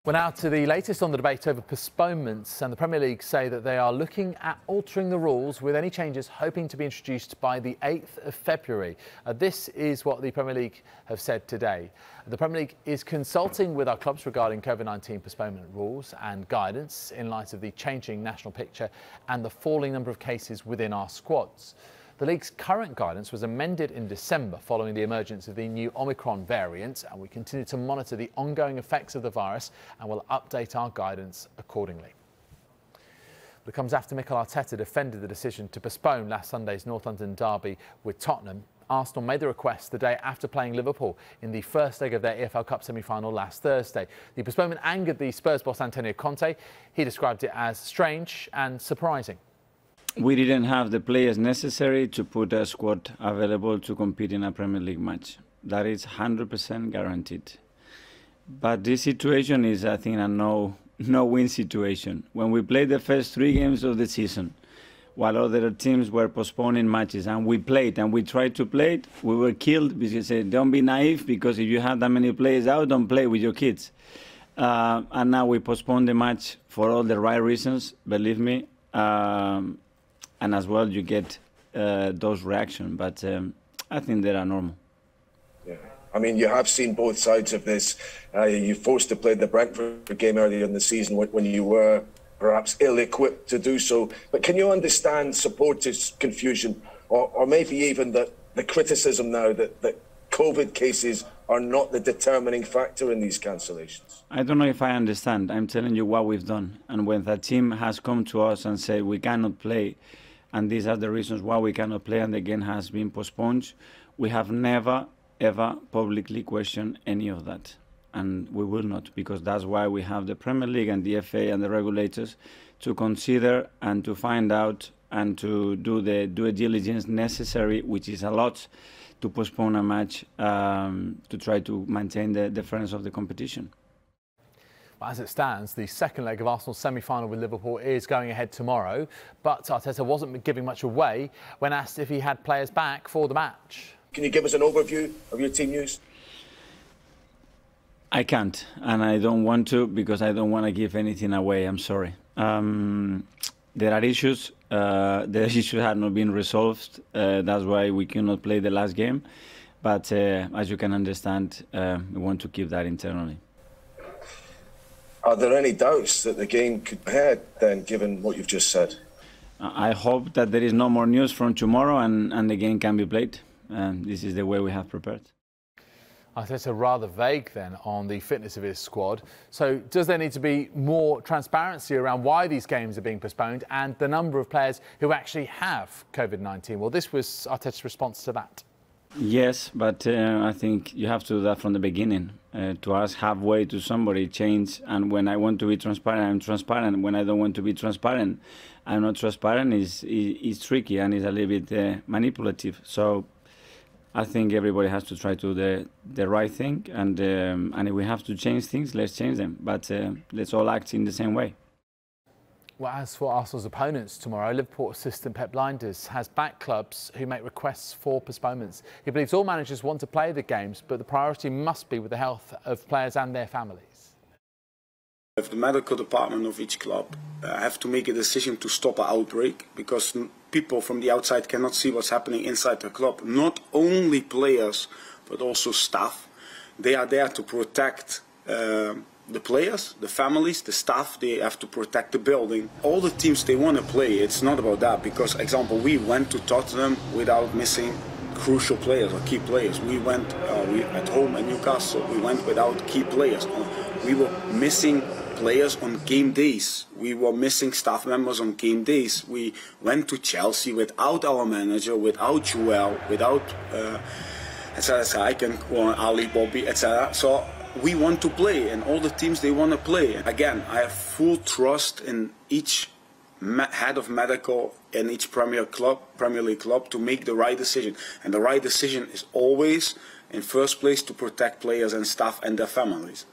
Well, now to the latest on the debate over postponements, and the Premier League say that they are looking at altering the rules, with any changes hoping to be introduced by the 8th of February. This is what the Premier League have said today. The Premier League is consulting with our clubs regarding COVID-19 postponement rules and guidance in light of the changing national picture and the falling number of cases within our squads. The league's current guidance was amended in December following the emergence of the new Omicron variant, and we continue to monitor the ongoing effects of the virus and will update our guidance accordingly. But it comes after Mikel Arteta defended the decision to postpone last Sunday's North London derby with Tottenham. Arsenal made the request the day after playing Liverpool in the first leg of their EFL Cup semi-final last Thursday. The postponement angered the Spurs boss Antonio Conte. He described it as strange and surprising. We didn't have the players necessary to put a squad available to compete in a Premier League match. That is 100% guaranteed. But this situation is, I think, a no-win situation. When we played the first 3 games of the season, while other teams were postponing matches, and we played and we tried to play it, we were killed because they said, don't be naive, because if you have that many players out, don't play with your kids. And now we postpone the match for all the right reasons, believe me. And as well, you get those reactions, but I think they are normal. Yeah, I mean, you have seen both sides of this. You forced to play the Brentford game earlier in the season when you were perhaps ill-equipped to do so. But can you understand supporters' confusion, or maybe even the criticism now that COVID cases are not the determining factor in these cancellations? I don't know if I understand. I'm telling you what we've done. And when the team has come to us and said we cannot play, and these are the reasons why we cannot play, and the game has been postponed, we have never, ever publicly questioned any of that. And we will not, because that's why we have the Premier League and the FA and the regulators to consider and to find out and to do the due diligence necessary, which is a lot, to postpone a match to try to maintain the fairness of the competition. As it stands, the second leg of Arsenal's semi-final with Liverpool is going ahead tomorrow, but Arteta wasn't giving much away when asked if he had players back for the match. Can you give us an overview of your team news? I can't, and I don't want to, because I don't want to give anything away. I'm sorry. There are issues. The issues have not been resolved. That's why we cannot play the last game. But as you can understand, we want to keep that internally. Are there any doubts that the game could be ahead then, given what you've just said? I hope that there is no more news from tomorrow and the game can be played. This is the way we have prepared. Arteta rather vague then on the fitness of his squad. So does there need to be more transparency around why these games are being postponed and the number of players who actually have COVID-19? Well, this was Arteta's response to that. Yes, but I think you have to do that from the beginning. To ask halfway to somebody change, and when I want to be transparent, I'm transparent. When I don't want to be transparent, I'm not transparent. Is tricky and is a little bit manipulative. So I think everybody has to try to do the right thing, and if we have to change things, let's change them. But let's all act in the same way. Well, as for Arsenal's opponents tomorrow, Liverpool assistant Pep Blinders has backed clubs who make requests for postponements. He believes all managers want to play the games, but the priority must be with the health of players and their families. If the medical department of each club have to make a decision to stop an outbreak, because people from the outside cannot see what's happening inside the club, not only players but also staff, they are there to protect the players, the families, the staff. They have to protect the building. All the teams, they want to play. It's not about that, because, example, we went to Tottenham without missing crucial players or key players. We went at home at Newcastle, we went without key players. We were missing players on game days. We were missing staff members on game days. We went to Chelsea without our manager, without Joel, without etc. I can call Ali, Bobby, etc. So we want to play, and all the teams, they want to play. Again, I have full trust in each head of medical in each Premier League club to make the right decision. And the right decision is always, in first place, to protect players and staff and their families.